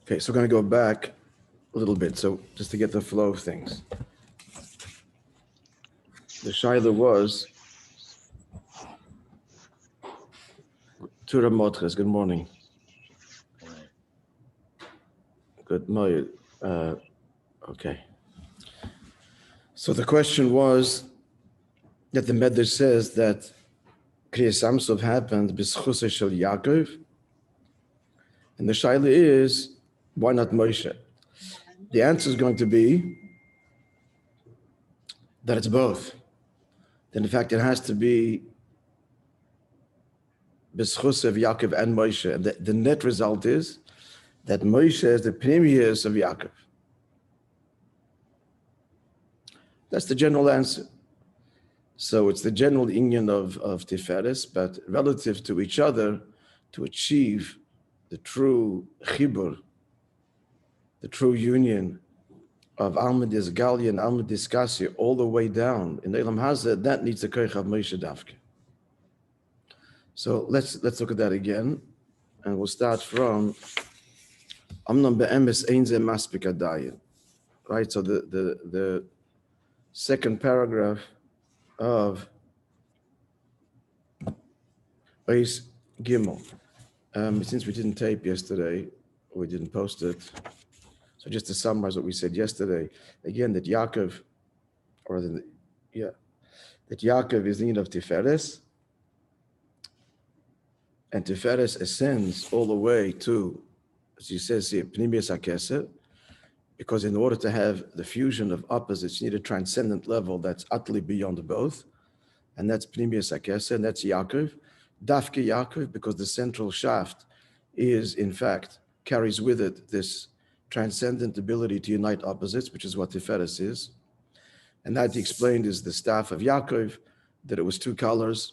Okay, so we're going to go back a little bit, so just to get the flow of things. The Shaila was Tura Motres, good morning. Good morning. Okay. So the question was that the Medrash says that Kriyas Yamsuf happened b'schusay shel Yaakov, and the Shaila is, why not Moishe? The answer is going to be that it's both. That in fact it has to be b'schusay of Yaakov and Moishe. And the net result is that Moishe is the premiers of Yaakov. That's the general answer. So it's the general inyan of Tiferes, but relative to each other, to achieve the true chibur, the true union of Alma Disgali and Alma Diskasi all the way down in Elam Hazeh, that needs the koich of Moishe Davke. So let's look at that again, and we'll start from Amnon be'emes ein ze maspik adayin. Right, so the second paragraph of Beis Gimel. Since we didn't tape yesterday, we didn't post it. So just to summarize what we said yesterday, again, that Yaakov, that Yaakov is the need of Tiferes, and Tiferes ascends all the way to, as he says here, Pnimius HaKeser, because in order to have the fusion of opposites, you need a transcendent level that's utterly beyond both, and that's Pnimius HaKeser, and that's Yaakov. Dafke Yaakov, because the central shaft is, in fact, carries with it this transcendent ability to unite opposites, which is what Tiferes is. And that he explained is the staff of Yaakov, that it was two colors,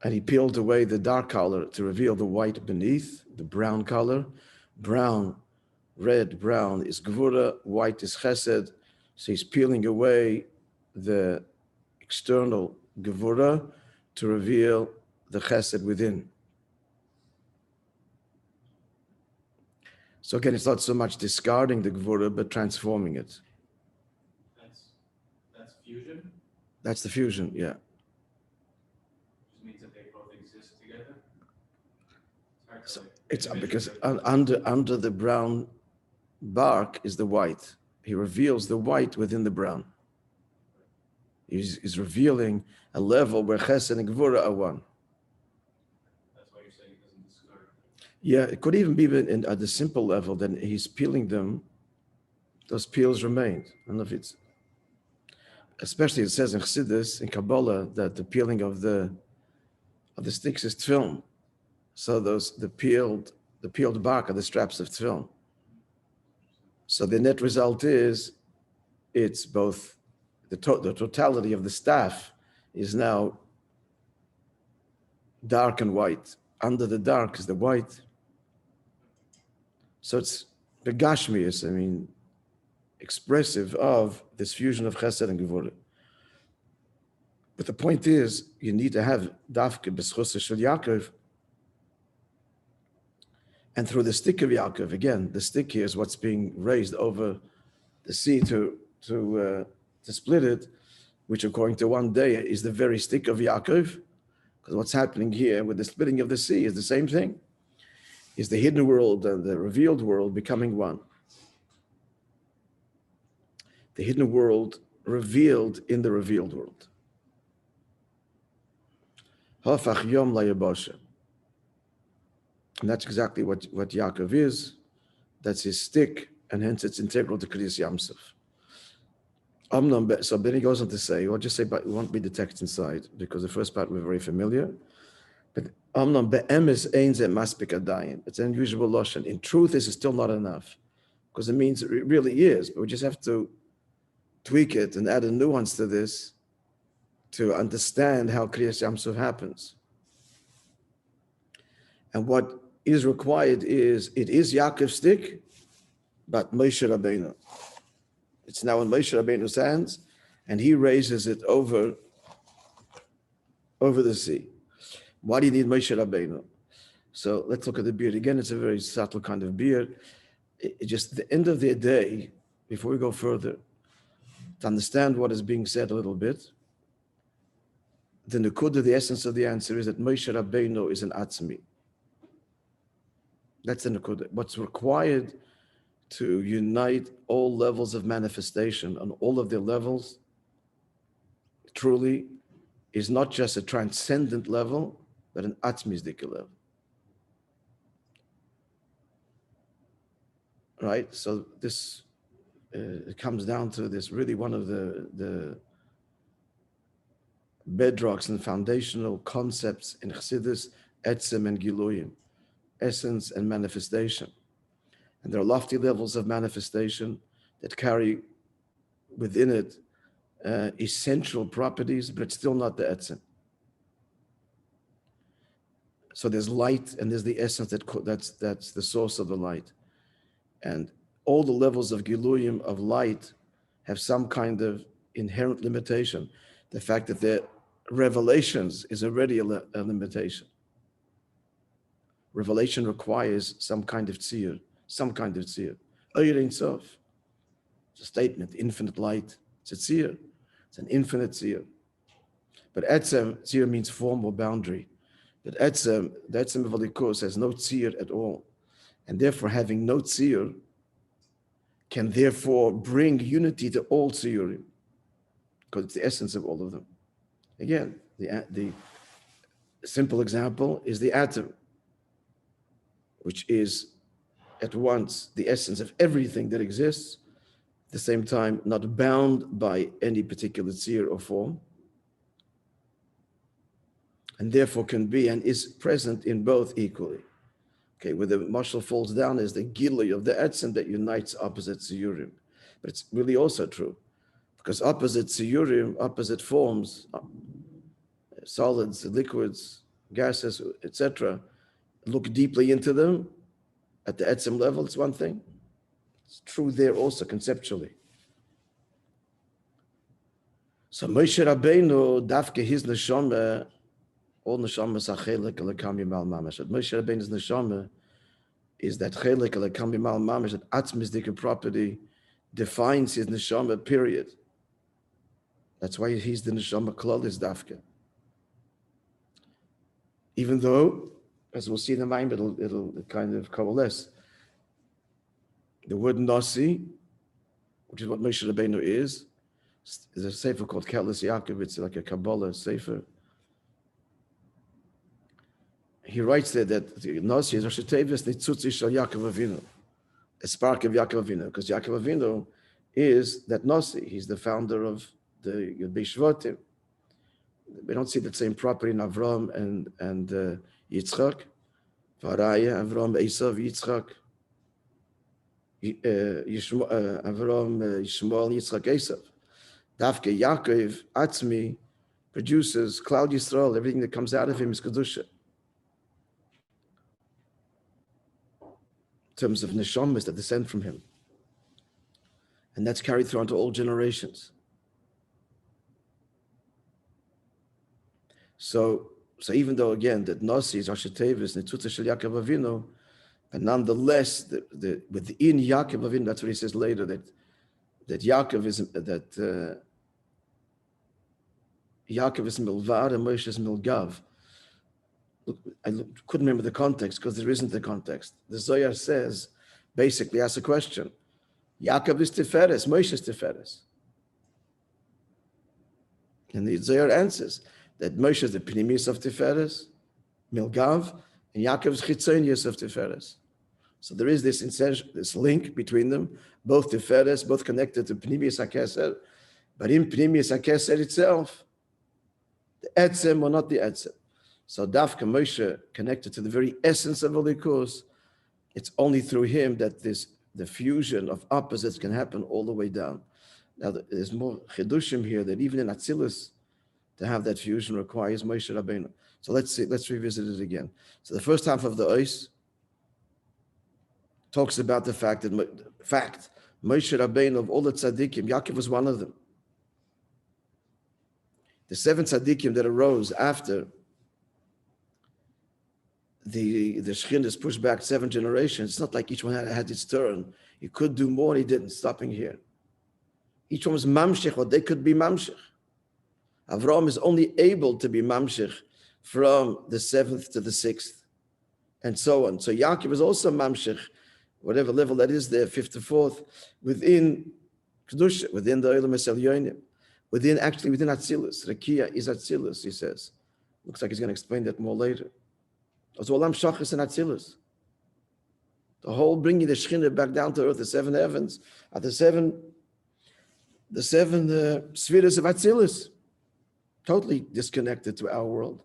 and he peeled away the dark color to reveal the white beneath, the brown color. Brown, red, brown is Gvura, white is Chesed. So he's peeling away the external Gvura to reveal the Chesed within. So again, it's not so much discarding the Gvura, but transforming it. That's fusion? That's the fusion, yeah. Which means that they both exist together? So it's because under the brown bark is the white. He reveals the white within the brown. He's revealing a level where Chesed and Gvura are one. That's why you're saying it doesn't discard. Yeah, it could even be at the simple level, then he's peeling them, those peels remain. I don't know if it's, especially it says in Chassidus, in Kabbalah, that the peeling of the sticks is tefillin. So the peeled bark are the straps of tefillin. So the net result is, it's both, the totality of the staff is now dark and white. Under the dark is the white. So it's begashmius, expressive of this fusion of Chesed and Gevurah. But the point is, you need to have dafke b'schusay shel Yaakov, and through the stick of Yaakov, again, the stick here is what's being raised over the sea to split it, which according to one day is the very stick of Yaakov, because what's happening here with the splitting of the sea is the same thing, is the hidden world and the revealed world becoming one. The hidden world revealed in the revealed world. Hafach yom layabasha. And that's exactly what Yaakov is. That's his stick, and hence it's integral to Kriyas Yamsuf. So then he goes on to say, I'll just say, but it won't be the text inside, because the first part we're very familiar. But be'emes ein ze maspik adayin. It's an unusual lashon. In truth, this is still not enough, because it means it really is, but we just have to tweak it and add a nuance to this to understand how Kriyas Yamsuf happens. And what is required is, it is Yaakov's stick, but Moishe Rabbeinu. It's now in Moishe Rabbeinu's hands, and he raises it over the sea. Why do you need Moishe Rabbeinu? So let's look at the beard. Again, it's a very subtle kind of beard. It just the end of the day, before we go further, to understand what is being said a little bit, the nekuda, the essence of the answer is that Moishe Rabbeinu is an atzmi. That's the nekuda. What's required to unite all levels of manifestation on all of their levels truly is not just a transcendent level, but an atzmisdika level. Right? So this it comes down to this really one of the bedrocks and foundational concepts in Chassidus, etzem and giluyim, essence and manifestation. And there are lofty levels of manifestation that carry within it essential properties, but it's still not the etzem. So there's light and there's the essence that's the source of the light. And all the levels of giluyim, of light, have some kind of inherent limitation. The fact that their revelations is already a limitation. Revelation requires some kind of tzir, some kind of tzir. Oyr Ein Sof. It's a statement, infinite light. It's a tzir. It's an infinite tzir. But etzem, tzir means form or boundary. But etzem, the etzem of Alikus has no tzir at all. And therefore, having no tzir can therefore bring unity to all tziurim, because it's the essence of all of them. Again, the simple example is the atom, which is at once the essence of everything that exists, at the same time not bound by any particular tzir or form, and therefore can be and is present in both equally. Okay, where the mashal falls down is the gilui of the etzem that unites opposite tziyurim. But it's really also true, because opposite tziyurim, opposite forms, solids, liquids, gases, etc., look deeply into them. At the etzem level, it's one thing. It's true there also conceptually. So Moshe Rabbeinu, dafke his neshama, all neshamas are chelik lekam yimal mamash. Moshe Rabbeinu's neshama is that chelik lekam yimal mamash, that atzmisdika property defines his neshama, period. That's why he's the neshama klal is dafke. Even though, as we'll see in the mind, it'll kind of coalesce. The word nasi, which is what Moshe Rabbeinu is a sefer called Kelis Yaakov. It's like a Kabbalah sefer. He writes there that nasi is Rosh Tevis Nitzutzi Shel Yaakov Avinu, a spark of Yaakov Avinu, because Yaakov Avinu is that nasi. He's the founder of the Bishvatim. We don't see that same property in Avram and Yitzchak. Varaya, Avram, Esav, Yitzchak, Avram, Yishmael, Yitzchak, Esav. Dafke Yaakov, Atzmi, produces Cloud Yisrael. Everything that comes out of him is Kedusha. In terms of neshamas that descend from him. And that's carried through onto all generations. So even though, again, that Nasi is Rosh Tevis, Nitzutza Shel Yaakov Avinu, but nonetheless, within Yaakov Avinu, that's what he says later, that Yaakov is Yaakov is Milvad and Moshe is Milgav. Look, I couldn't remember the context because there isn't the context. The Zohar says, basically asks a question. Yaakov is Tiferes, Moshe is Tiferes. And the Zohar answers that Moshe is the Pnimis of Tiferes, Milgav, and Yaakov is Chitzonius of Tiferes. So there is this link between them, both Tiferes, both connected to Pnimis HaKeser, but in Pnimis HaKeser itself, the Etzem or not the Etzem. So Dafka Moshe, connected to the very essence of Elikus, it's only through him that the fusion of opposites can happen all the way down. Now there's more Chidushim here that even in Atzilus, to have that fusion requires Moshe Rabbeinu. So let's revisit it again. So the first half of the Ois talks about the fact that Moshe Rabbeinu, of all the tzaddikim, Yaakov was one of them. The 7 tzaddikim that arose after the Shekhinah is pushed back 7 generations. It's not like each one had its turn. He could do more, and he didn't, stopping here. Each one was mamshech, or they could be mamshech. Avraham is only able to be mamshech from the 7th to the 6th, and so on. So Yaakov is also mamshech, whatever level that is there, 5th to 4th, within Kedusha, within the Olam Yonim, within Atzilus. Rakia is Atzilus, he says. Looks like he's going to explain that more later. Also, Olam Shachas and Atzilus. The whole bringing the Shekhinah back down to earth, the 7 heavens, are the seven spheres of Atzilus, totally disconnected to our world.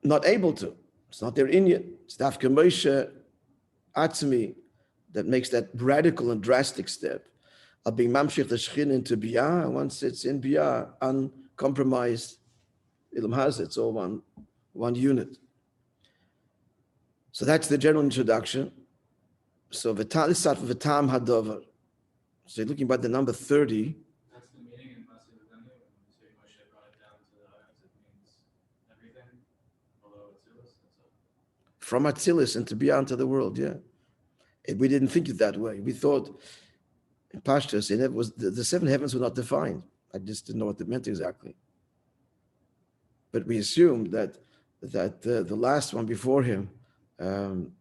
Not able to. It's not their inyan. It's Dafka Moishe Atzmi that makes that radical and drastic step of being mamshich the Shekhinah into Biyah, and once it's in Biyah, uncompromised, Ilm has it's all one unit. So that's the general introduction. So let's start with V'tam Hadover. So you're looking at the number 30. That's the meaning in Masih L'Dani, when you say Moshe brought it down to the heavens, it means everything below Atzilus. From Atzilus into beyond to the world, yeah. We didn't think it that way. We thought, in Pashtus, it was the 7 heavens were not defined. I just didn't know what it meant exactly. But we assumed that the last one before him, Amram.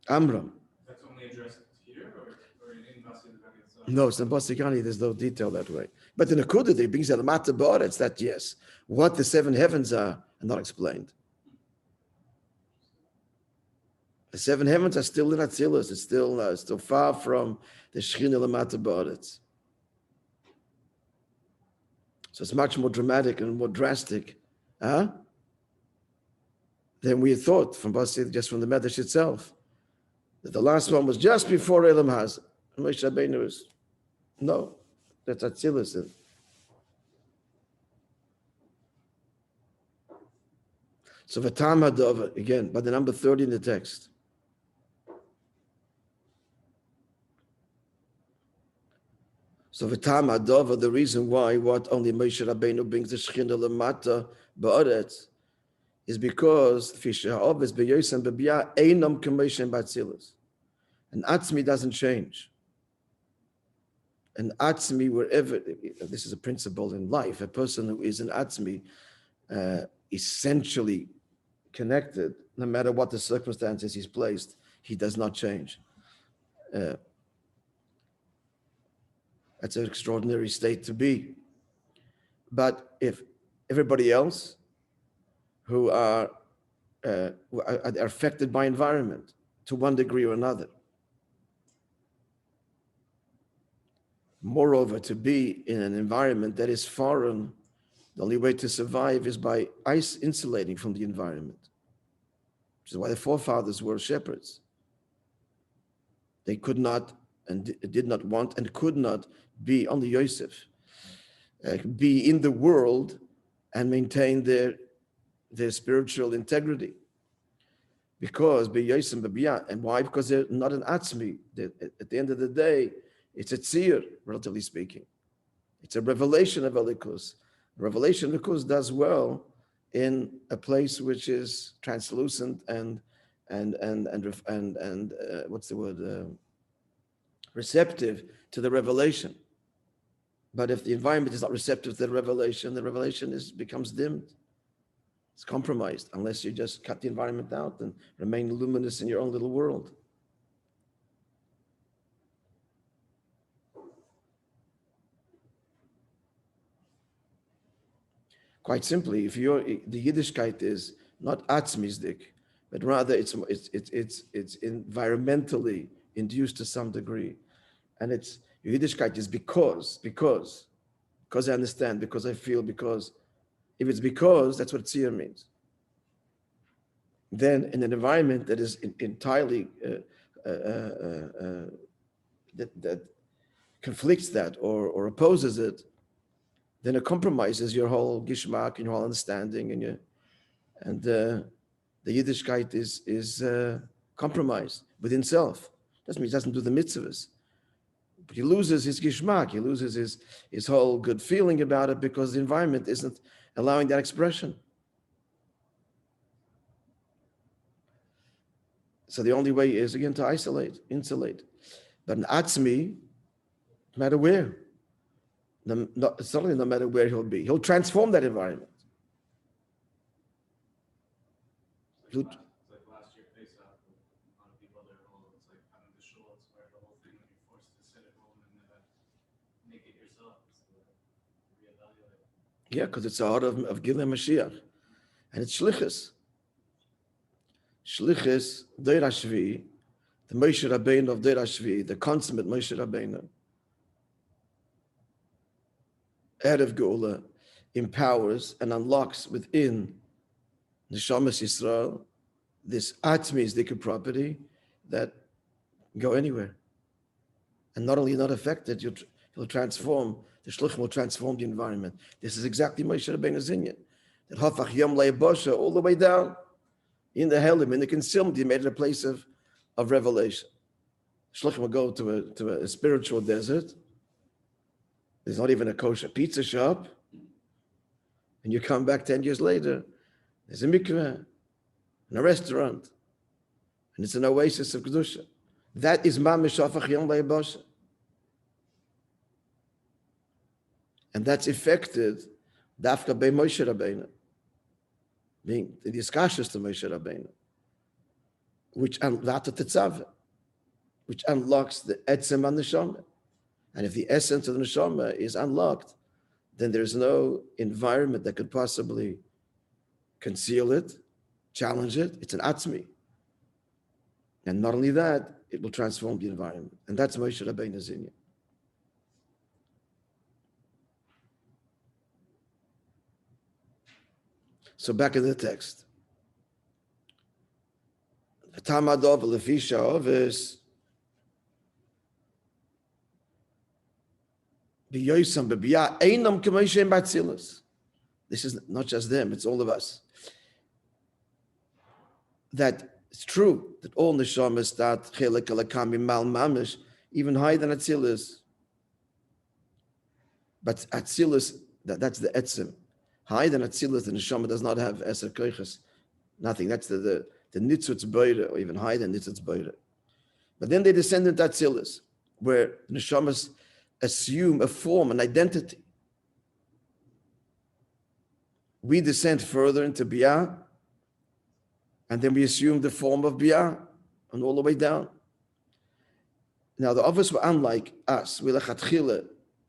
That's only addressed here, or in Masih L'Dani itself? No, it's in Basikani, there's no detail that way. But in the Kudah, it brings out the Mata Ba'aretz, that yes, what the 7 heavens are not explained. The 7 heavens are still in Atzilus. It's still far from the Shekhinah Lamata Ba'aretz. So it's much more dramatic and more drastic than we had thought from just from the Medrash itself. That the last one was just before Elam Haz. And Moshe Rabbeinu is, no, that's Atzilus. So V'tam Hadover, again, by the number 30 in the text. So V'tam Hadover, the reason why what only Moshe Rabbeinu brings the Shekhinah Lamata Ba'aretz is because and Atzmi doesn't change. And Atzmi, wherever, this is a principle in life, a person who is an Atzmi, essentially connected, no matter what the circumstances he's placed, he does not change. That's an extraordinary state to be. But if everybody else who are affected by environment to one degree or another, moreover, to be in an environment that is foreign, the only way to survive is by insulating from the environment, which is why the forefathers were shepherds. They could not and did not want and could not be on the Yosef, be in the world and maintain their spiritual integrity. Because be Yosef B'Biyah, and why? Because they're not an Atzmi. At the end of the day, it's a tzir, relatively speaking. It's a revelation of Elikus. Revelation of Elikus does well in a place which is translucent and what's the word? Receptive to the revelation. But if the environment is not receptive to the revelation becomes dimmed. It's compromised unless you just cut the environment out and remain luminous in your own little world. Quite simply, if the Yiddishkeit is not atzmizdik, but rather it's environmentally induced to some degree, and it's your Yiddishkeit is because I understand, because I feel, because if it's because, that's what tzir means. Then in an environment that is entirely that conflicts that or opposes it, then it compromises your whole gishmak and your whole understanding, and the Yiddishkeit is compromised within self. Doesn't mean he doesn't do the mitzvahs, but he loses his gishmak, he loses his whole good feeling about it because the environment isn't allowing that expression. So the only way is, again, to isolate, insulate. But an atzmi, no matter where, certainly no matter where he'll be, he'll transform that environment. It's like last year, face out, a lot of people there, it's like kind of the shul, it's where the whole thing when you're forced to sit at home and make it yourself. So reevaluate. Yeah, because it's the heart of Gilei Mashiach. And it's shlichus. Shlichus, Deir HaShvi, the Moshe Rabbeinu of Deir HaShvi, the consummate Moshe Rabbeinu, Erev Geula, empowers and unlocks within Neshamas Yisrael this Atmi Zdika property that go anywhere. And not only not affected, you'll transform, the Shluchim will transform the environment. This is exactly Moshe Rabbeinu's inyan. That Hafach Yom Le'ebosha, all the way down in the Helim, in the concealment, he made it a place of revelation. Shluchim will go to a spiritual desert. There's not even a kosher pizza shop. And you come back 10 years later, there's a mikveh and a restaurant. And it's an oasis of Kedusha. That is Mamish Hafach Yom Le'ebosha. And that's affected Dafka Bei Moshe Rabbeinu, being the discussions to Moshe Rabbeinu, which unlocks the etzem and neshama. And if the essence of the neshama is unlocked, then there's no environment that could possibly conceal it, challenge it. It's an atzmi. And not only that, it will transform the environment. And that's Moshe Rabbeinu's inyan. So back in the text. V'tamadov l'fisha ovis b'yoysam b'biyah einam k'moshe b'atzilus. This is not just them, it's all of us. That it's true that all neshamas start chelik alakam mal mamish, even higher than atzilus. But atzilus, that's the etzim. Higher than Atzilus, the neshama does not have eser koiches, nothing. That's the nitzutz boire, or even higher than nitzutz boire. But then they descend into Atzilus, where neshamas assume a form, an identity. We descend further into Biyah, and then we assume the form of Biyah, and all the way down. Now the others were unlike us. We lechatchila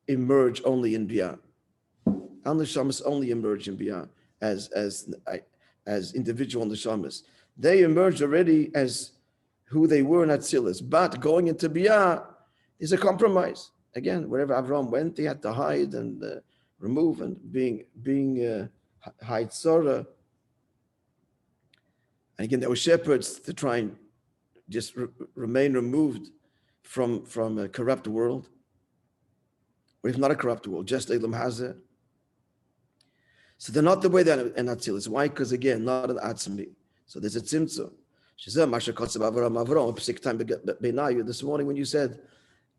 emerge only in Biyah. Our neshamas only emerge in Biyah as individual neshamas. They emerged already as who they were in Atzilus. But going into Biyah is a compromise. Again, wherever Avram went, he had to hide and remove, and being Haitzora. And again, there were shepherds to try and just remain removed from a corrupt world, or if not a corrupt world, just Elam Hazeh. So they're not the way that in Atzilus. Why? Because again, not an Atzmi. So there's a tzimtzum. This morning when you said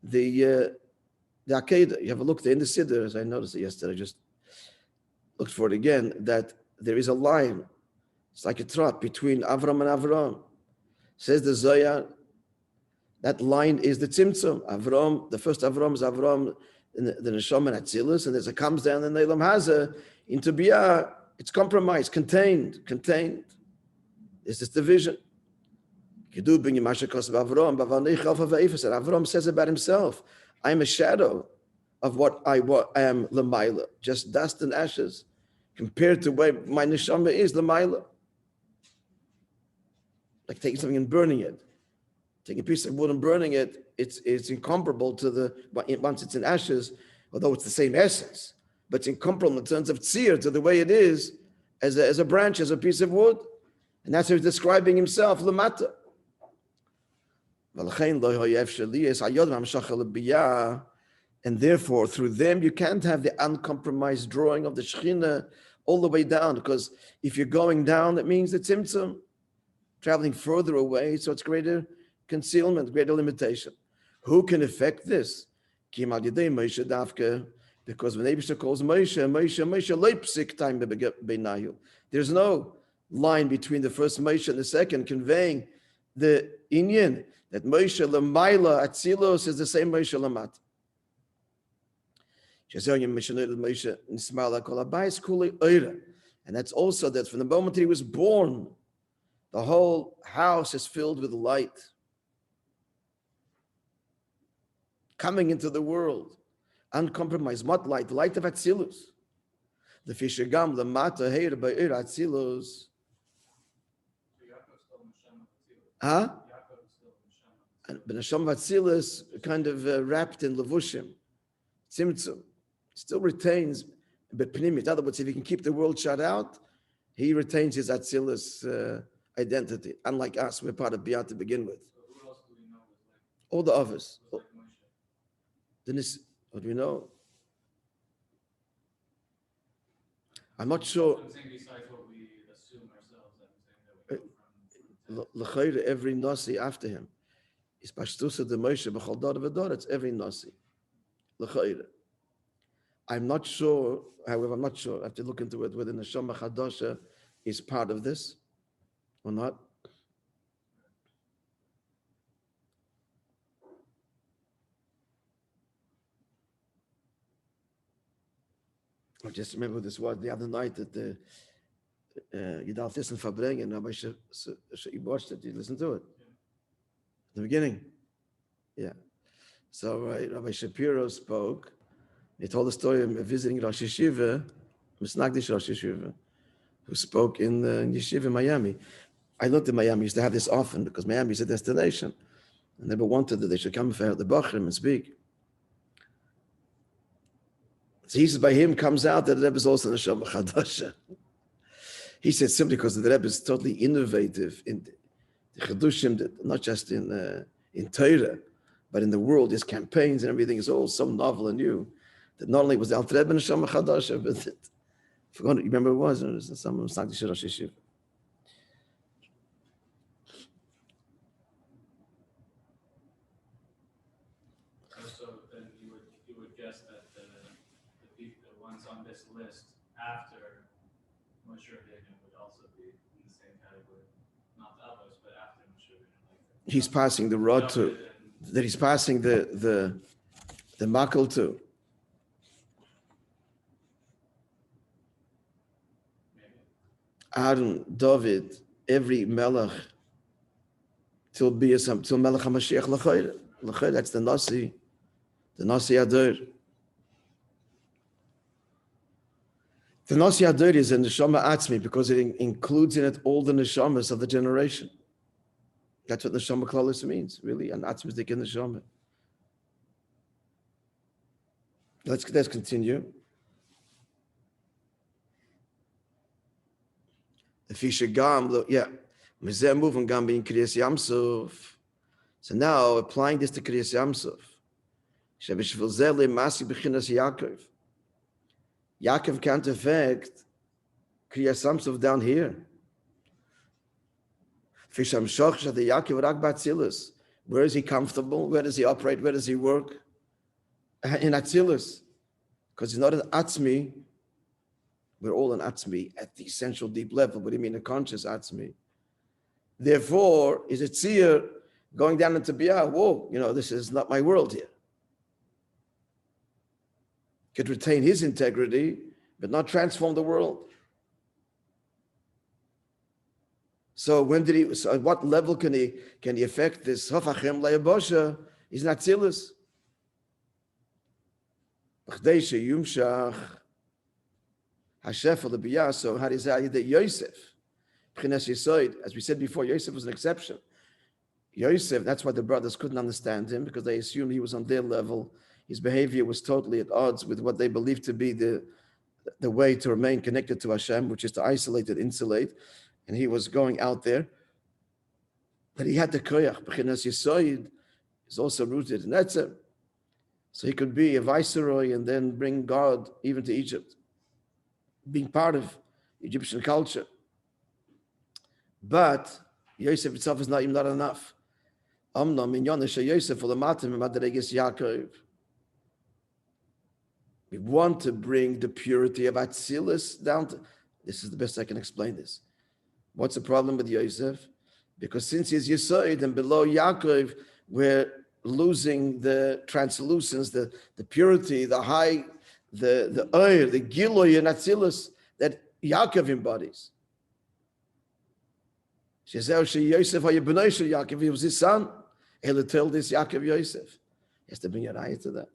the Akedah, you have a look there in the Siddur, as I noticed it yesterday, I just looked for it again, that there is a line. It's like a trot between Avram and Avram. Says the Zohar, that line is the tzimtzum. Avram, the first Avram is Avram, the Neshama and Atzilus, and as it comes down in Elam Hazeh, into Biyah, it's compromised, contained. It's this division. Avram says about himself, I am a shadow of what I am Lamaila, just dust and ashes, compared to where my neshama is Lamaila. Like taking something and burning it. Taking a piece of wood and burning it, it's incomparable to once it's in ashes, although it's the same essence. But it's incomparable in terms of tzir to the way it is as a branch, as a piece of wood. And that's how he's describing himself, lamata. And therefore, through them, you can't have the uncompromised drawing of the Shekhinah all the way down, because if you're going down, that means it's tzimtzum, traveling further away, so it's greater concealment, greater limitation. Who can affect this? Because when Abishah calls Moishe, leipsik time beinayu. There's no line between the first Moishe and the second conveying the inyan that Moishe Lamaila Atzilus is the same Moishe Lamat. And that's also that from the moment he was born, the whole house is filled with light. Coming into the world, uncompromised. What light? The light of Atzilus. The Fishagam, the Mata, Heir, Ba'ir, Atzilus. Huh? But Neshama Atzilus kind of wrapped in Levushim, Tzimtzum, still retains, but Pnimit. In other words, if he can keep the world shut out, he retains his Atzilus identity. Unlike us, we're part of Biyah to begin with. Who else do we know? All the others. Like Moishe. Then what do we know? I'm not sure. I'm saying besides what we assume ourselves, I'm saying that we go from L'chayre, every nasi after him is pashtusa de Moshe b'chol dor v'dor. It's every nasi. L'chayre. I'm not sure. However, I'm not sure. I have to look into it whether Neshama Chadasha is part of this or not. I just remember this was the other night that the Yidal Thyssen Fabring and Rabbi you watched it, you listened to it. The beginning. Yeah. So Rabbi Shapiro spoke. He told the story of visiting Rosh Yeshiva, Misnagdish Rosh Yeshiva, who spoke in Yeshiva in Miami. I looked at Miami, used to have this often because Miami is a destination. I never wanted that they should come for the Bachrim and speak. So he says, by him comes out that the Rebbe is also Neshama Chadasha. He said simply because the Rebbe is totally innovative in the Chedushim, not just in Torah, but in the world, his campaigns and everything is all so novel and new that not only was the Alter Rebbe Neshama Chadasha, but I forgot, you remember it was someone was talking to Rosh Yeshiva. So then you would guess that the ones on this list after Moshe Rabbeinu would also be in the same category, not the others, but after Moshe Rabbeinu. He's passing the rod to, that he's passing the makel to. Aaron, David, every melech till Melech HaMashiach l'chayr. That's the Nasi Ador. The Nasi Ador is a Neshama Atzmi because it includes in it all the Neshamas of the generation. That's what Neshama Klalis means, really, an Atzmisdik in Neshama. Let's continue. The Fishagam, yeah. Mizeh moving gam being Kriyas Yamsuf. So now applying this to Kriyas Yamsuf. Shebishvil zeh masi b'chinas Yaakov. Yaakov can't affect Kriyas Yamsuf down here. Fisham shoch the Yaakov rak b'atzilus. Where is he comfortable? Where does he operate? Where does he work? In Atzilus. Because he's not an Atzmi. We're all an Atzmi at the essential deep level. What do you mean a conscious Atzmi? Therefore, is it seer going down into Biyah? Whoa, this is not my world here. Could retain his integrity, but not transform the world. So at what level can he affect this Hafachem Layabosha? He's not Tzilus. So how does that Yosef? As we said before, Yosef was an exception. Yosef, that's why the brothers couldn't understand him, because they assumed he was on their level. His behavior was totally at odds with what they believed to be the way to remain connected to Hashem, which is to isolate and insulate. And he was going out there. But he had the koyach. B'chinas Yisoid is also rooted in Etzer. So he could be a viceroy and then bring God even to Egypt, being part of Egyptian culture. But Yosef itself is not enough. We want to bring the purity of Atzilus down to, this is the best I can explain this. What's the problem with Yosef? Because since he's Yesod and below Yaakov, we're losing the translucence, the purity, the high, the oil, the giloy and atzilus that Yaakov embodies. She says, Yosef, Yaakov, he was his son. He'll tell this Yaakov Yosef. He has to bring your eye to that.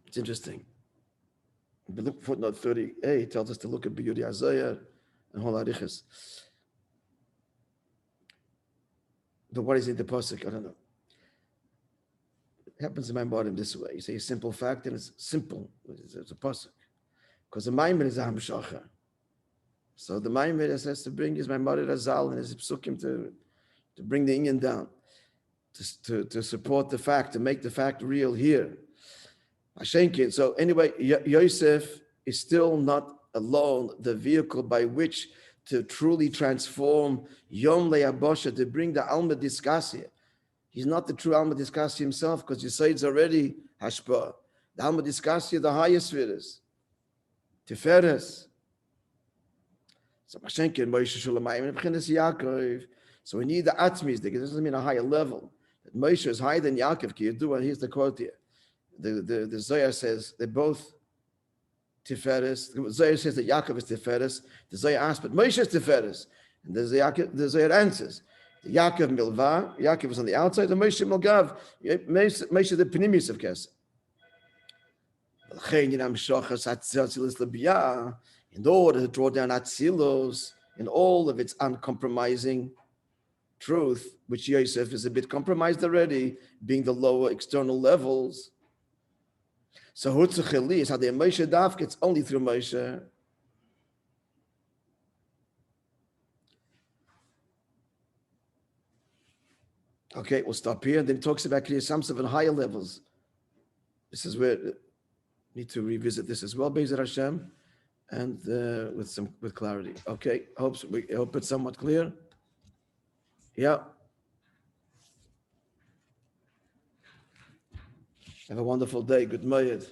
It's interesting. But look, footnote 38 tells us to look at Biyudi Azayah and Hol Arichas. But what is in the pasuk? I don't know. It happens in my body this way. You say a simple fact, and it's simple. It's a pasuk. Because the Maimon is a Hamshacha. So the Maimon has to bring his Maimon Razal and his psukim to bring the Inyan down, to support the fact, to make the fact real here. So anyway, Yosef is still not alone the vehicle by which to truly transform Yom Le'abosha, to bring the Alma Diskasia. He's not the true Alma Diskasia himself, because you say it's already Hashpah. The Alma Diskasia, the highest spheres, Tiferes. So Mashenkin, Moishe Shulamayim, B'chinas Yaakov. So we need the Atmis, this doesn't mean a higher level. That Moishe is higher than Yaakov, Ki Yedua, here's the quote here. The Zohar says they're both Tiferes. The Zohar says that Yaakov is Tiferes. The Zohar asks, but Moishe is Tiferes. And the Zohar answers, Yaakov Milva, Yaakov is on the outside, and Moishe Milgav, Moishe the Pnimis of Kesed. In order to draw down Atzilos in all of its uncompromising truth, which Yosef is a bit compromised already, being the lower external levels. So h'tשכ is how the Moshe Dafk, it's only through Moshe. Okay, we'll stop here. And then it talks about Kriya Samsav on higher levels. This is where we need to revisit this as well, Be'ezer Hashem, and with clarity. Okay, I hope it's somewhat clear. Yeah. Have a wonderful day. Good Mayed.